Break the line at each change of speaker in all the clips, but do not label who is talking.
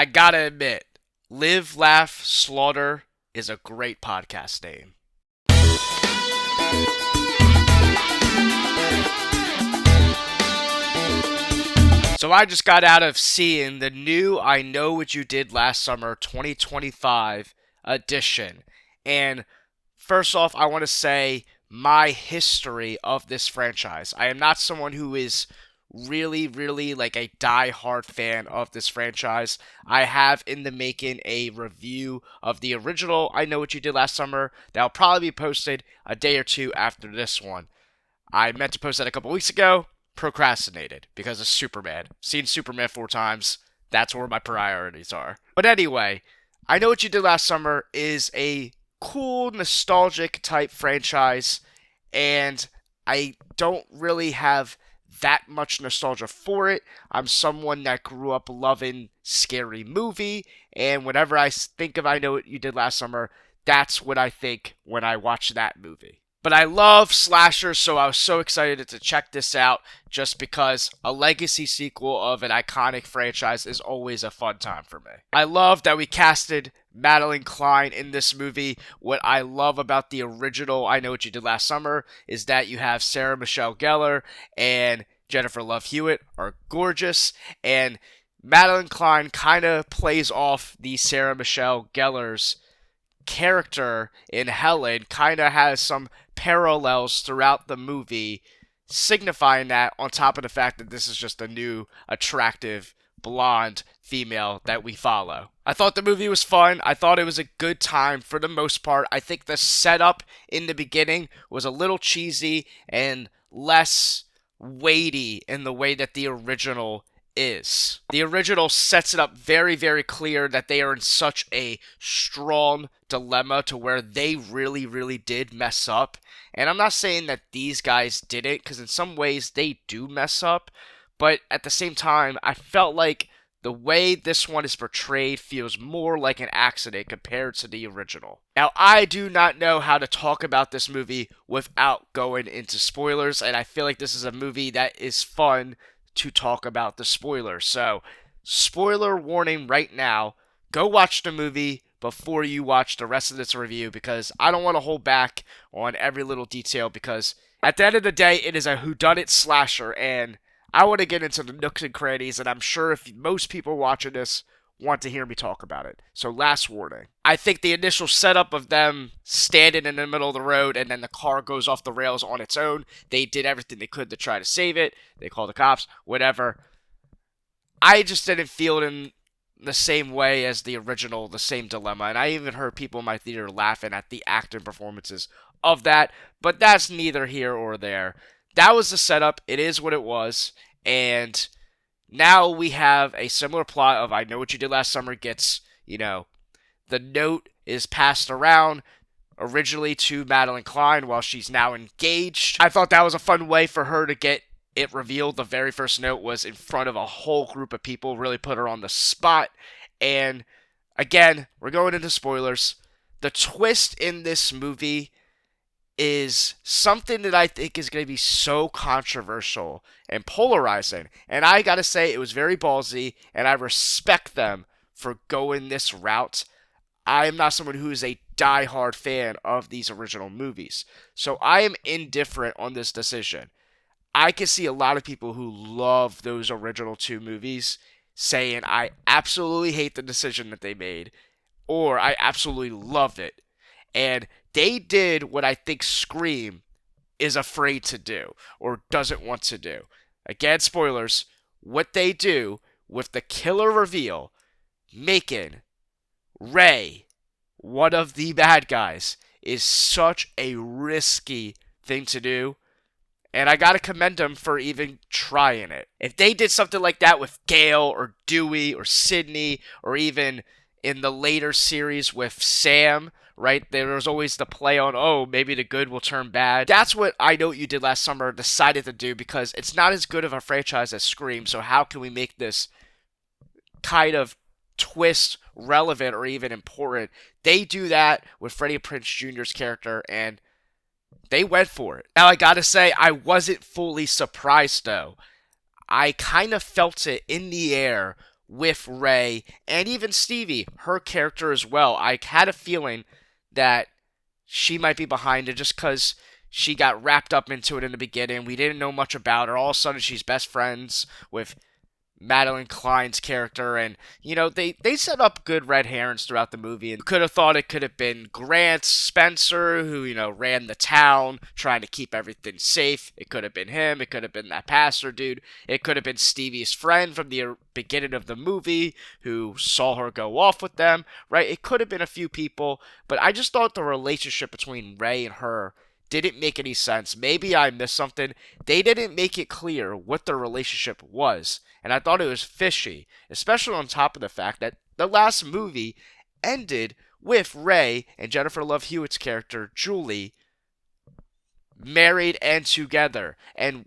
I gotta admit, Live, Laugh, Slaughter is a great podcast name. So I just got out of seeing the new I Know What You Did Last Summer 2025 edition. And first off, I want to say my history of this franchise. I am not someone who is really like a die-hard fan of this franchise. I have in the making a review of the original I Know What You Did Last Summer that'll probably be posted a day or two after this one. I meant to post that a couple weeks ago, procrastinated because of Superman. Seen Superman 4 times. That's where my priorities are. But anyway, I Know What You Did Last Summer is a cool, nostalgic type franchise, and I don't really have that much nostalgia for it. I'm someone that grew up loving Scary Movie, and whenever I think of I Know What You Did Last Summer, that's what I think when I watch that movie. But I love slashers, so I was so excited to check this out just because a legacy sequel of an iconic franchise is always a fun time for me. I love that we casted Madeline Klein in this movie. What I love about the original I Know What You Did Last Summer is that you have Sarah Michelle Gellar and Jennifer Love Hewitt are gorgeous, and Madeline Klein kind of plays off the Sarah Michelle Gellar's character in Helen, kind of has some parallels throughout the movie, signifying that on top of the fact that this is just a new, attractive, blonde female that we follow. I thought the movie was fun. I thought it was a good time for the most part. I think the setup in the beginning was a little cheesy and less weighty in the way that the original is. The original sets it up very clear that they are in such a strong dilemma to where they really did mess up. And I'm not saying that these guys didn't, because in some ways they do mess up, but at the same time, I felt like the way this one is portrayed feels more like an accident compared to the original. Now, I do not know how to talk about this movie without going into spoilers, and I feel like this is a movie that is fun to talk about the spoilers. So, spoiler warning right now. Go watch the movie before you watch the rest of this review, because I don't want to hold back on every little detail, because at the end of the day, it is a whodunit slasher, and I want to get into the nooks and crannies, and I'm sure if most people watching this want to hear me talk about it. So last warning. I think the initial setup of them standing in the middle of the road and then the car goes off the rails on its own, they did everything they could to try to save it. They called the cops, whatever. I just didn't feel it in the same way as the original, the same dilemma. And I even heard people in my theater laughing at the acting performances of that, but that's neither here or there. That was the setup. It is what it was. And now we have a similar plot of I Know What You Did Last Summer gets, the note is passed around originally to Madeline Klein while she's now engaged. I thought that was a fun way for her to get it revealed. The very first note was in front of a whole group of people, really put her on the spot. And again, we're going into spoilers. The twist in this movie is something that I think is going to be so controversial and polarizing. And I got to say, it was very ballsy, and I respect them for going this route. I am not someone who is a die-hard fan of these original movies, so I am indifferent on this decision. I can see a lot of people who love those original 2 movies saying, I absolutely hate the decision that they made, or I absolutely loved it. And they did what I think Scream is afraid to do or doesn't want to do. Again, spoilers. What they do with the killer reveal, making Ray one of the bad guys, is such a risky thing to do. And I gotta commend them for even trying it. If they did something like that with Gail or Dewey or Sydney, or even in the later series with Sam, right? There was always the play on, oh, maybe the good will turn bad. That's what I Know What You Did Last Summer decided to do, because it's not as good of a franchise as Scream, so how can we make this kind of twist relevant or even important? They do that with Freddie Prinze Jr.'s character, and they went for it. Now, I gotta say, I wasn't fully surprised, though. I kind of felt it in the air with Ray and even Stevie, her character as well. I had a feeling that she might be behind it just because she got wrapped up into it in the beginning. We didn't know much about her. All of a sudden, she's best friends with Madeline Klein's character, and they set up good red herrings throughout the movie, and could have thought it could have been Grant Spencer who ran the town trying to keep everything safe. It could have been him. It could have been that pastor dude. It could have been Stevie's friend from the beginning of the movie who saw her go off with them, right? It could have been a few people, but I just thought the relationship between Ray and her didn't make any sense. Maybe I missed something. They didn't make it clear what their relationship was, and I thought it was fishy, especially on top of the fact that the last movie ended with Ray and Jennifer Love Hewitt's character, Julie, married and together, and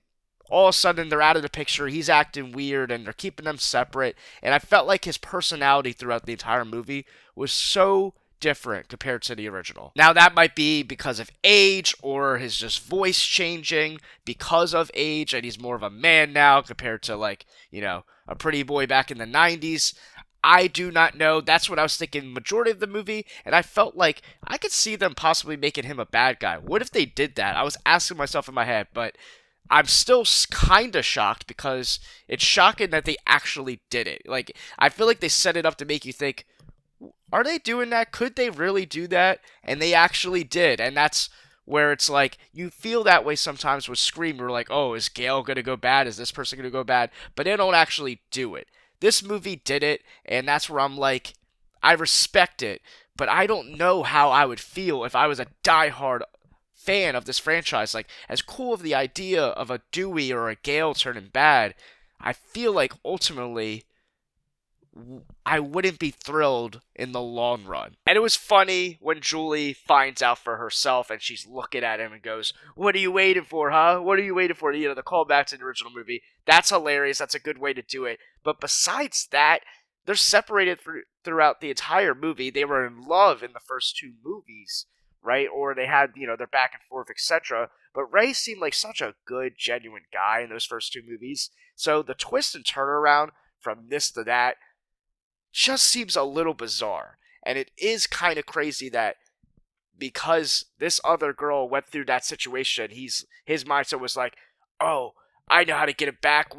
all of a sudden they're out of the picture, he's acting weird, and they're keeping them separate, and I felt like his personality throughout the entire movie was so different compared to the original. Now that might be because of age or his just voice changing because of age and he's more of a man now compared to a pretty boy back in the 90s. I do not know. That's what I was thinking majority of the movie, and I felt like I could see them possibly making him a bad guy. What if they did that? I was asking myself in my head, but I'm still kind of shocked because it's shocking that they actually did it. Like, I feel like they set it up to make you think, are they doing that? Could they really do that? And they actually did. And that's where it's like, you feel that way sometimes with Scream. You're like, oh, is Gale going to go bad? Is this person going to go bad? But they don't actually do it. This movie did it, and that's where I'm like, I respect it, but I don't know how I would feel if I was a diehard fan of this franchise. Like, as cool of the idea of a Dewey or a Gale turning bad, I feel like ultimately I wouldn't be thrilled in the long run. And it was funny when Julie finds out for herself and she's looking at him and goes, "What are you waiting for, huh? What are you waiting for?" The callback to the original movie. That's hilarious. That's a good way to do it. But besides that, they're separated throughout the entire movie. They were in love in the first two movies, right? Or they had, their back and forth, etc. But Ray seemed like such a good, genuine guy in those first two movies. So the twist and turnaround from this to that just seems a little bizarre. And it is kind of crazy that because this other girl went through that situation, his mindset was like, "Oh, I know how to get it back.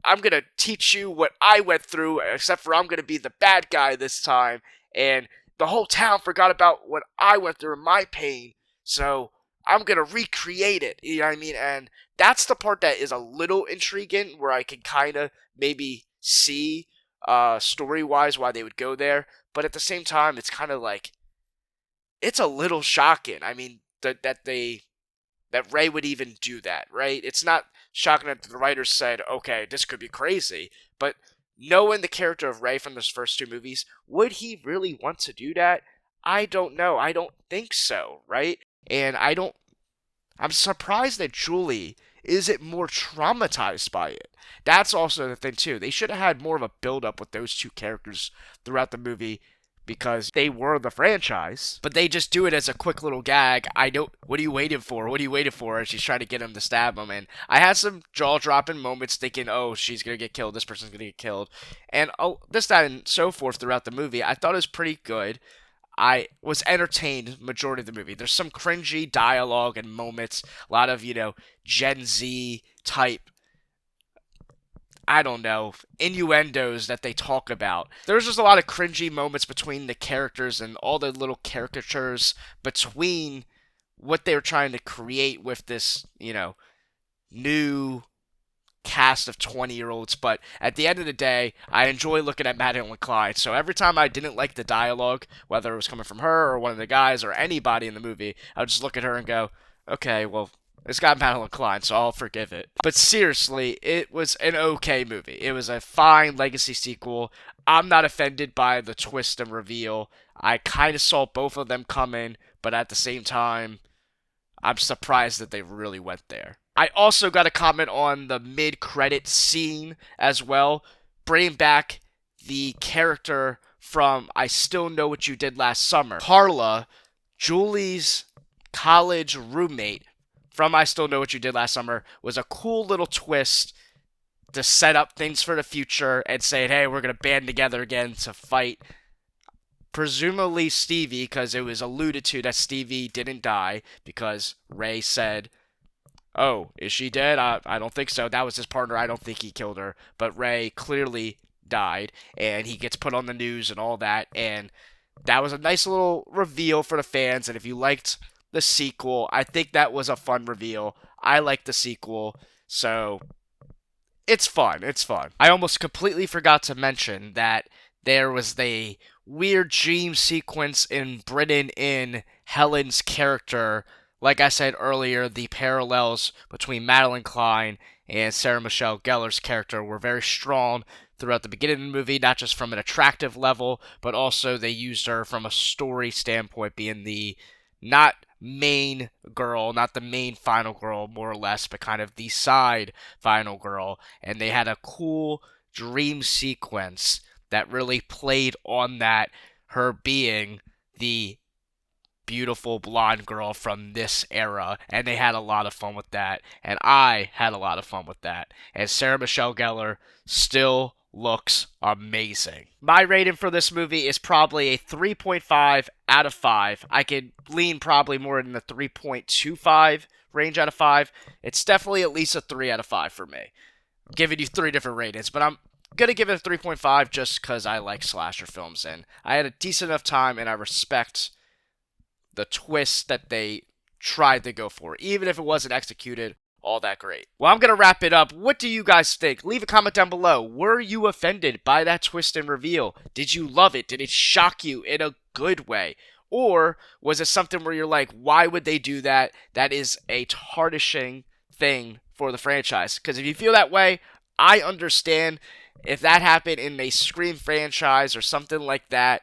I'm gonna teach you what I went through, except for I'm gonna be the bad guy this time." And the whole town forgot about what I went through and my pain, so I'm gonna recreate it. You know what I mean? And that's the part that is a little intriguing, where I can kind of maybe see story-wise why they would go there, but at the same time, it's kind of like, it's a little shocking. I mean, that Ray would even do that, right? It's not shocking that the writers said, okay, this could be crazy, but knowing the character of Ray from those first two movies, would he really want to do that? I don't know. I don't think so, right? And I'm surprised that Julie isn't more traumatized by it. That's also the thing too. They should have had more of a build up with those two characters throughout the movie because they were the franchise. But they just do it as a quick little gag. I don't. What are you waiting for? What are you waiting for? And she's trying to get him to stab him. And I had some jaw dropping moments thinking, oh, she's gonna get killed. This person's gonna get killed. And this, that, and so forth throughout the movie. I thought it was pretty good. I was entertained majority of the movie. There's some cringy dialogue and moments, a lot of, Gen Z type, I don't know, innuendos that they talk about. There's just a lot of cringy moments between the characters and all the little caricatures between what they were trying to create with this, new cast of 20-year-olds, but at the end of the day, I enjoy looking at Madeline Klein. So every time I didn't like the dialogue, whether it was coming from her or one of the guys or anybody in the movie, I would just look at her and go, okay, well, it's got Madeline Klein, so I'll forgive it. But seriously, it was an okay movie. It was a fine legacy sequel. I'm not offended by the twist and reveal. I kind of saw both of them coming, but at the same time, I'm surprised that they really went there. I also got a comment on the mid-credit scene as well, bringing back the character from I Still Know What You Did Last Summer. Carla, Julie's college roommate from I Still Know What You Did Last Summer, was a cool little twist to set up things for the future and saying, hey, we're going to band together again to fight presumably Stevie, because it was alluded to that Stevie didn't die because Ray said, oh, is she dead? I don't think so. That was his partner. I don't think he killed her. But Ray clearly died, and he gets put on the news and all that. And that was a nice little reveal for the fans. And if you liked the sequel, I think that was a fun reveal. I liked the sequel, so it's fun. It's fun. I almost completely forgot to mention that there was the weird dream sequence in Britain in Helen's character. Like I said earlier, the parallels between Madeline Klein and Sarah Michelle Gellar's character were very strong throughout the beginning of the movie, not just from an attractive level, but also they used her from a story standpoint, being the not main girl, not the main final girl, more or less, but kind of the side final girl. And they had a cool dream sequence that really played on that, her being the beautiful blonde girl from this era, and they had a lot of fun with that, and I had a lot of fun with that, and Sarah Michelle Gellar still looks amazing. My rating for this movie is probably a 3.5 out of 5. I could lean probably more in the 3.25 range out of 5. It's definitely at least a 3 out of 5 for me. I'm giving you 3 different ratings, but I'm gonna give it a 3.5 just because I like slasher films, and I had a decent enough time, and I respect the twist that they tried to go for, even if it wasn't executed all that great. Well, I'm going to wrap it up. What do you guys think? Leave a comment down below. Were you offended by that twist and reveal? Did you love it? Did it shock you in a good way? Or was it something where you're like, why would they do that? That is a tarnishing thing for the franchise. Because if you feel that way, I understand. If that happened in a Scream franchise or something like that,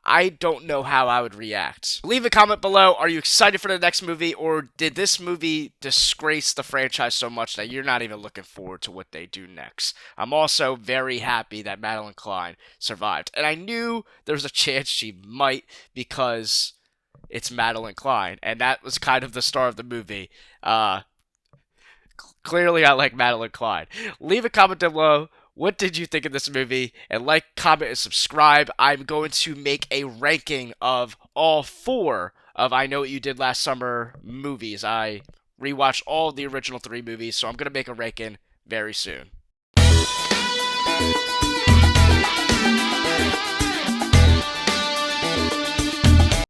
I don't know how I would react. Leave a comment below. Are you excited for the next movie, or did this movie disgrace the franchise so much that you're not even looking forward to what they do next? I'm also very happy that Madeline Klein survived. And I knew there was a chance she might, because it's Madeline Klein, and that was kind of the star of the movie. Clearly, I like Madeline Klein. Leave a comment down below. What did you think of this movie? And like, comment, and subscribe. I'm going to make a ranking of all 4 of I Know What You Did Last Summer movies. I rewatched all the original 3 movies, so I'm going to make a ranking very soon.